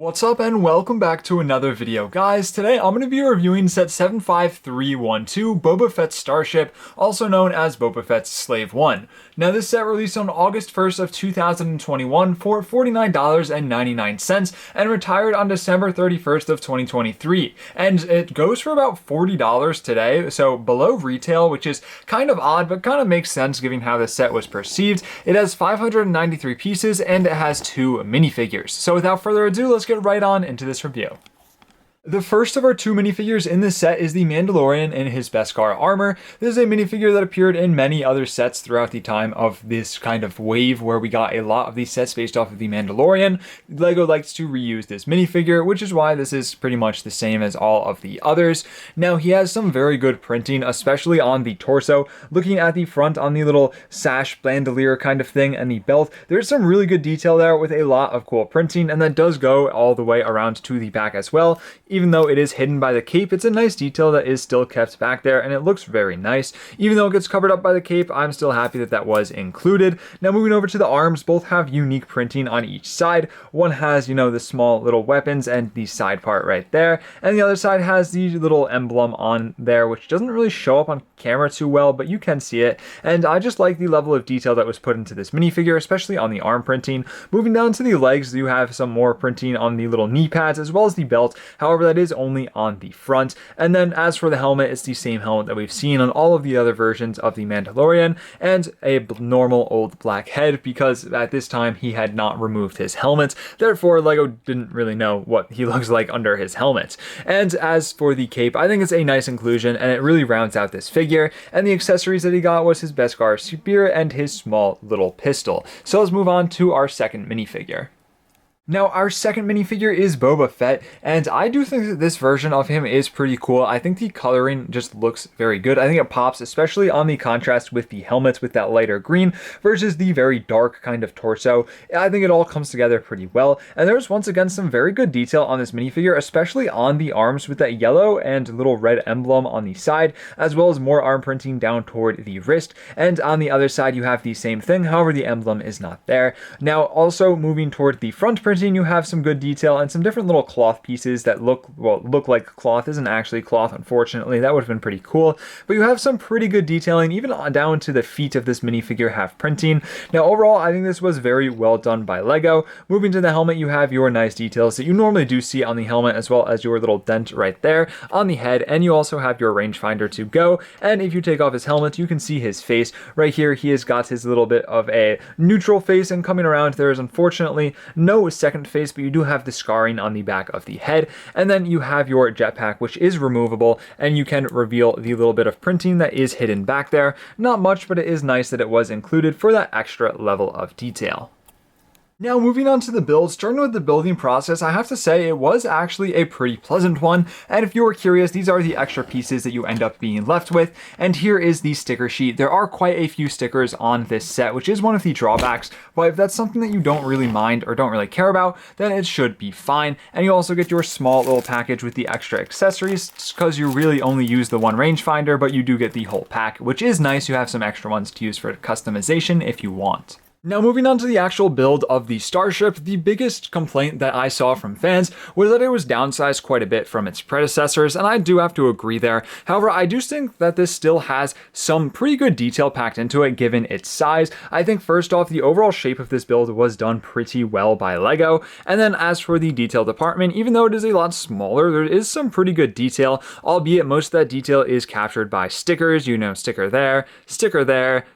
What's up and welcome back to another video. Guys, today I'm going to be reviewing set 75312, Boba Fetts Starship, also known as Boba Fett's Slave 1. Now this set released on August 1st of 2021 for $49.99 and retired on December 31st of 2023. And it goes for about $40 today, so below retail, which is kind of odd, but kind of makes sense given how the set was perceived. It has 593 pieces and it has 2 minifigures. So without further ado, let's get right on into this review. The first of our 2 minifigures in this set is the Mandalorian in his Beskar armor. This is a minifigure that appeared in many other sets throughout the time of this kind of wave where we got a lot of these sets based off of the Mandalorian. LEGO likes to reuse this minifigure, which is why this is pretty much the same as all of the others. Now he has some very good printing, especially on the torso. Looking at the front on the little sash bandolier kind of thing and the belt, there's some really good detail there with a lot of cool printing, and that does go all the way around to the back as well. Even though it is hidden by the cape, it's a nice detail that is still kept back there, and it looks very nice. Even though it gets covered up by the cape, I'm still happy that that was included. Now moving over to the arms, both have unique printing on each side. One has, the small little weapons and the side part right there, and the other side has the little emblem on there, which doesn't really show up on camera too well, but you can see it. And I just like the level of detail that was put into this minifigure, especially on the arm printing. Moving down to the legs, you have some more printing on the little knee pads as well as the belt. However, that is only on the front. And then as for the helmet, it's the same helmet that we've seen on all of the other versions of the Mandalorian, and a normal old black head, because at this time he had not removed his helmet. Therefore, LEGO didn't really know what he looks like under his helmet. And as for the cape, I think it's a nice inclusion, and it really rounds out this figure. And the accessories that he got was his Beskar spear and his small little pistol. So let's move on to our second minifigure. Now, our second minifigure is Boba Fett, and I do think that this version of him is pretty cool. I think the coloring just looks very good. I think it pops, especially on the contrast with the helmet with that lighter green versus the very dark kind of torso. I think it all comes together pretty well, and there's once again some very good detail on this minifigure, especially on the arms with that yellow and little red emblem on the side, as well as more arm printing down toward the wrist, and on the other side you have the same thing, however the emblem is not there. Now, also moving toward the front printing, you have some good detail and some different little cloth pieces that look like cloth. Isn't actually cloth, unfortunately. That would have been pretty cool, but you have some pretty good detailing, even down to the feet of this minifigure have printing. Now overall, I think this was very well done by LEGO. Moving to the helmet, you have your nice details that you normally do see on the helmet, as well as your little dent right there on the head, and you also have your rangefinder to go. And if you take off his helmet, you can see his face right here. He has got his little bit of a neutral face, and coming around there is unfortunately no second face, but you do have the scarring on the back of the head. And then you have your jetpack, which is removable, and you can reveal the little bit of printing that is hidden back there. Not much, but it is nice that it was included for that extra level of detail. Now moving on to the build, starting with the building process, I have to say it was actually a pretty pleasant one, and if you were curious, these are the extra pieces that you end up being left with, and here is the sticker sheet. There are quite a few stickers on this set, which is one of the drawbacks, but if that's something that you don't really mind or don't really care about, then it should be fine. And you also get your small little package with the extra accessories, because you really only use the one rangefinder, but you do get the whole pack, which is nice. You have some extra ones to use for customization if you want. Now moving on to the actual build of the Starship, the biggest complaint that I saw from fans was that it was downsized quite a bit from its predecessors, and I do have to agree there. However, I do think that this still has some pretty good detail packed into it given its size. I think first off, the overall shape of this build was done pretty well by LEGO, and then as for the detail department, even though it is a lot smaller, there is some pretty good detail, albeit most of that detail is captured by stickers, sticker there,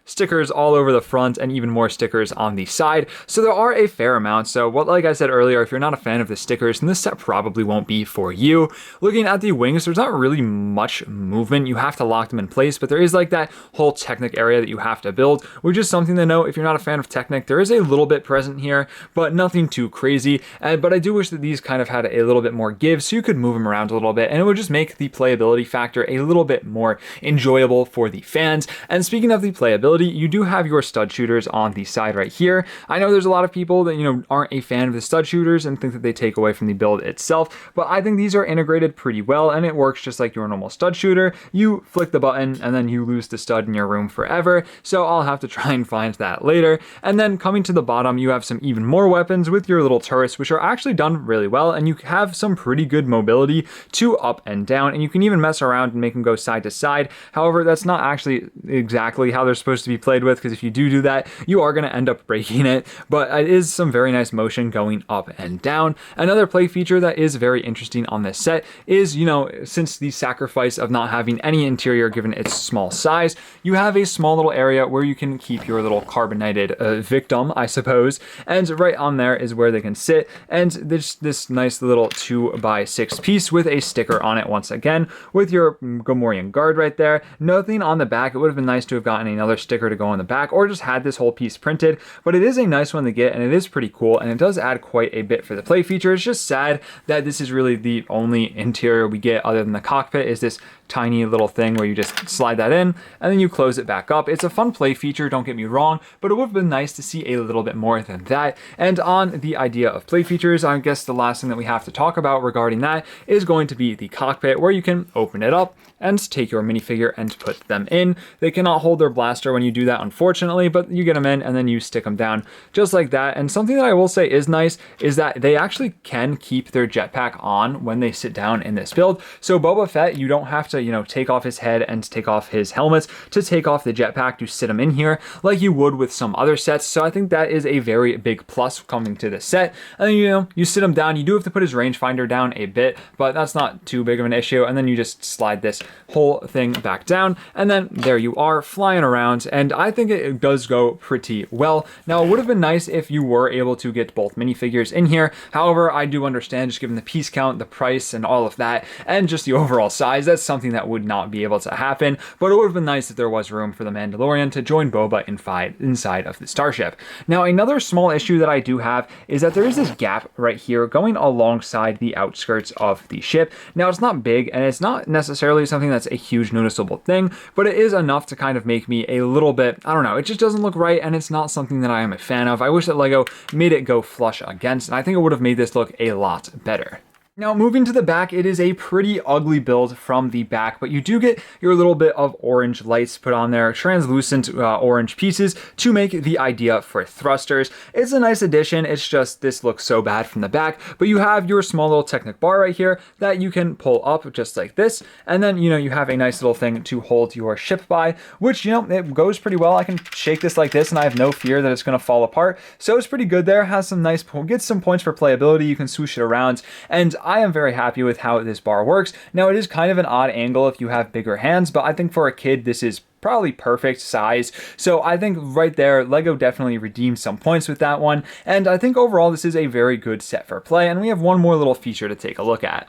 stickers all over the front, and even more stickers on the side. So there are a fair amount. So like I said earlier, if you're not a fan of the stickers, then this set probably won't be for you. Looking at the wings, there's not really much movement. You have to lock them in place, but there is like that whole Technic area that you have to build, which is something to note. If you're not a fan of Technic, there is a little bit present here, but nothing too crazy. But I do wish that these kind of had a little bit more give, so you could move them around a little bit, and it would just make the playability factor a little bit more enjoyable for the fans. And speaking of the playability, you do have your stud shooters on the side side right here. I know there's a lot of people that, aren't a fan of the stud shooters and think that they take away from the build itself, but I think these are integrated pretty well, and it works just like your normal stud shooter. You flick the button and then you lose the stud in your room forever, so I'll have to try and find that later. And then coming to the bottom, you have some even more weapons with your little turrets, which are actually done really well, and you have some pretty good mobility to up and down, and you can even mess around and make them go side to side. However, that's not actually exactly how they're supposed to be played with, because if you do that, you are going to end up breaking it, but it is some very nice motion going up and down. Another play feature that is very interesting on this set is, since the sacrifice of not having any interior given its small size, you have a small little area where you can keep your little carbonated victim, I suppose, and right on there is where they can sit, and this nice little 2x6 piece with a sticker on it once again, with your Gamorrean guard right there. Nothing on the back. It would have been nice to have gotten another sticker to go on the back, or just had this whole piece printed, but it is a nice one to get, and it is pretty cool, and it does add quite a bit for the play feature. It's just sad that this is really the only interior we get other than the cockpit, is this tiny little thing where you just slide that in and then you close it back up. It's a fun play feature, don't get me wrong, but it would have been nice to see a little bit more than that. And on the idea of play features, I guess the last thing that we have to talk about regarding that is going to be the cockpit, where you can open it up and take your minifigure and put them in. They cannot hold their blaster when you do that, unfortunately, but you get them in and then you stick them down just like that. And something that I will say is nice is that they actually can keep their jetpack on when they sit down in this build. So Boba Fett, you don't have to, take off his head and take off his helmets to take off the jetpack to sit him in here like you would with some other sets. So I think that is a very big plus coming to this set. And then, you sit him down. You do have to put his rangefinder down a bit, but that's not too big of an issue. And then you just slide this whole thing back down, and then there you are flying around, and I think it does go pretty well. Now, it would have been nice if you were able to get both minifigures in here. However, I do understand, just given the piece count, the price, and all of that, and just the overall size, that's something that would not be able to happen, but it would have been nice if there was room for the Mandalorian to join Boba inside of the Starship. Now, another small issue that I do have is that there is this gap right here going alongside the outskirts of the ship. Now, it's not big, and it's not necessarily something that's a huge noticeable thing, but it is enough to kind of make me a little bit, I don't know, it just doesn't look right, and it's not something that I am a fan of. I wish that LEGO made it go flush against, and I think it would have made this look a lot better. Now, moving to the back, it is a pretty ugly build from the back, but you do get your little bit of orange lights put on there, translucent orange pieces to make the idea for thrusters. It's a nice addition. It's just this looks so bad from the back, but you have your small little Technic bar right here that you can pull up just like this, and then, you have a nice little thing to hold your ship by, which, it goes pretty well. I can shake this like this, and I have no fear that it's going to fall apart, so it's pretty good there. Has some nice, gets some points for playability. You can swoosh it around, and I am very happy with how this bar works. Now, it is kind of an odd angle if you have bigger hands, but I think for a kid, this is probably perfect size. So I think right there, LEGO definitely redeemed some points with that one. And I think overall, this is a very good set for play. And we have one more little feature to take a look at.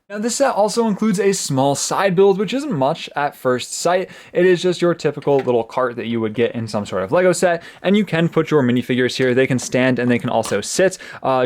Now, this set also includes a small side build, which isn't much at first sight. It is just your typical little cart that you would get in some sort of LEGO set, and you can put your minifigures here. They can stand and they can also sit.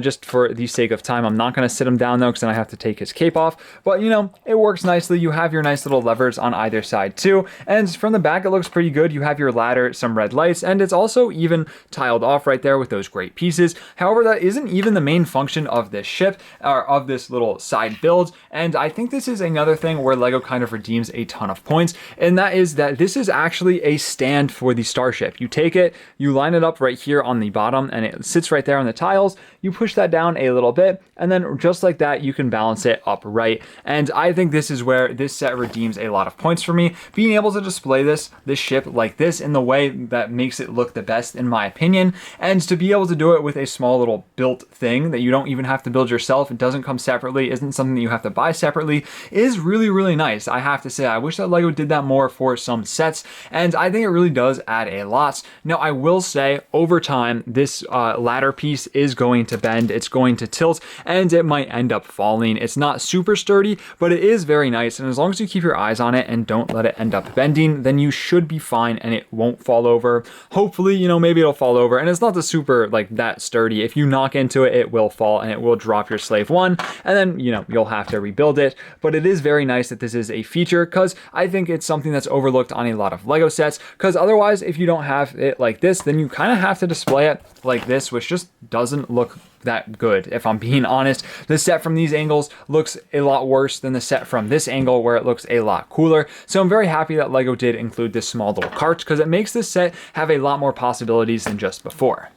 Just for the sake of time, I'm not going to sit him down though, because then I have to take his cape off. But it works nicely. You have your nice little levers on either side too, and from the back it looks pretty good. You have your ladder, some red lights, and it's also even tiled off right there with those great pieces. However, that isn't even the main function of this ship, or of this little side build. And I think this is another thing where LEGO kind of redeems a ton of points, and that is that this is actually a stand for the Starship. You take it, you line it up right here on the bottom, and it sits right there on the tiles. You push that down a little bit, and then just like that, you can balance it upright. And I think this is where this set redeems a lot of points for me. Being able to display this ship like this in the way that makes it look the best, in my opinion, and to be able to do it with a small little built thing that you don't even have to build yourself, it doesn't come separately, isn't something that you have to buy separately, is really, really nice. I have to say, I wish that LEGO did that more for some sets, and I think it really does add a lot. Now, I will say, over time, this ladder piece is going to bend, it's going to tilt, and it might end up falling. It's not super sturdy, but it is very nice, and as long as you keep your eyes on it and don't let it end up bending, then you should be fine, and it won't fall over. Hopefully, maybe it'll fall over, and it's not the super, that sturdy. If you knock into it, it will fall, and it will drop your Slave 1, and then, you'll have to rebuild it, but it is very nice that this is a feature because I think it's something that's overlooked on a lot of Lego sets, because otherwise if you don't have it like this, then you kind of have to display it like this, which just doesn't look that good. If I'm being honest, the set from these angles looks a lot worse than the set from this angle where it looks a lot cooler. So I'm very happy that Lego did include this small little cart because it makes this set have a lot more possibilities than just before.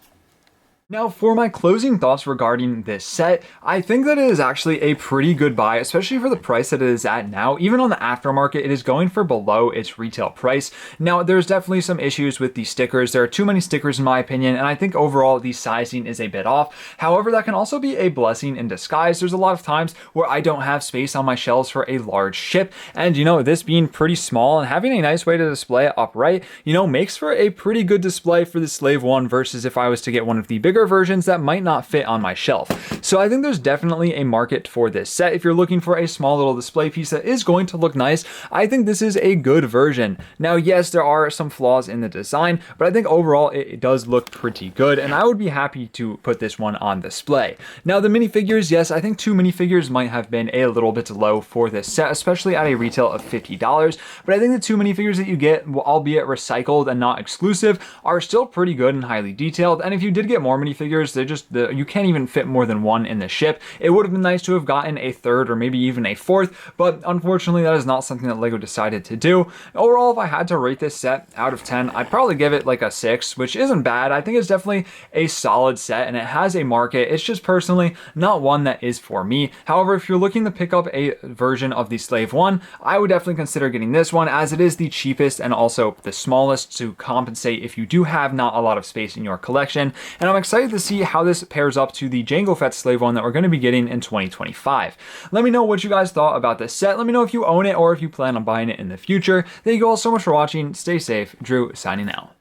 Now, for my closing thoughts regarding this set, I think that it is actually a pretty good buy, especially for the price that it is at now. Even on the aftermarket, it is going for below its retail price. Now, there's definitely some issues with the stickers. There are too many stickers in my opinion, and I think overall the sizing is a bit off. However, that can also be a blessing in disguise. There's a lot of times where I don't have space on my shelves for a large ship, and this being pretty small and having a nice way to display it upright, makes for a pretty good display for the Slave 1 versus if I was to get one of the bigger versions that might not fit on my shelf. So I think there's definitely a market for this set. If you're looking for a small little display piece that is going to look nice, I think this is a good version. Now, yes, there are some flaws in the design, but I think overall it does look pretty good, and I would be happy to put this one on display. Now, the minifigures, yes, I think 2 minifigures might have been a little bit low for this set, especially at a retail of $50, but I think the 2 minifigures that you get, albeit recycled and not exclusive, are still pretty good and highly detailed, and if you did get more minifigures, you can't even fit more than one in the ship. It would have been nice to have gotten a third or maybe even a fourth, but unfortunately that is not something that Lego decided to do. Overall, if I had to rate this set out of 10, I'd probably give it like a 6, which isn't bad. I think it's definitely a solid set and it has a market. It's just personally not one that is for me. However, if you're looking to pick up a version of the Slave 1, I would definitely consider getting this one, as it is the cheapest and also the smallest to compensate if you do have not a lot of space in your collection. And I'm excited to see how this pairs up to the Jango Fett's Slave 1 that we're going to be getting in 2025. Let me know what you guys thought about this set. Let me know if you own it or if you plan on buying it in the future. Thank you all so much for watching. Stay safe. Drew signing out.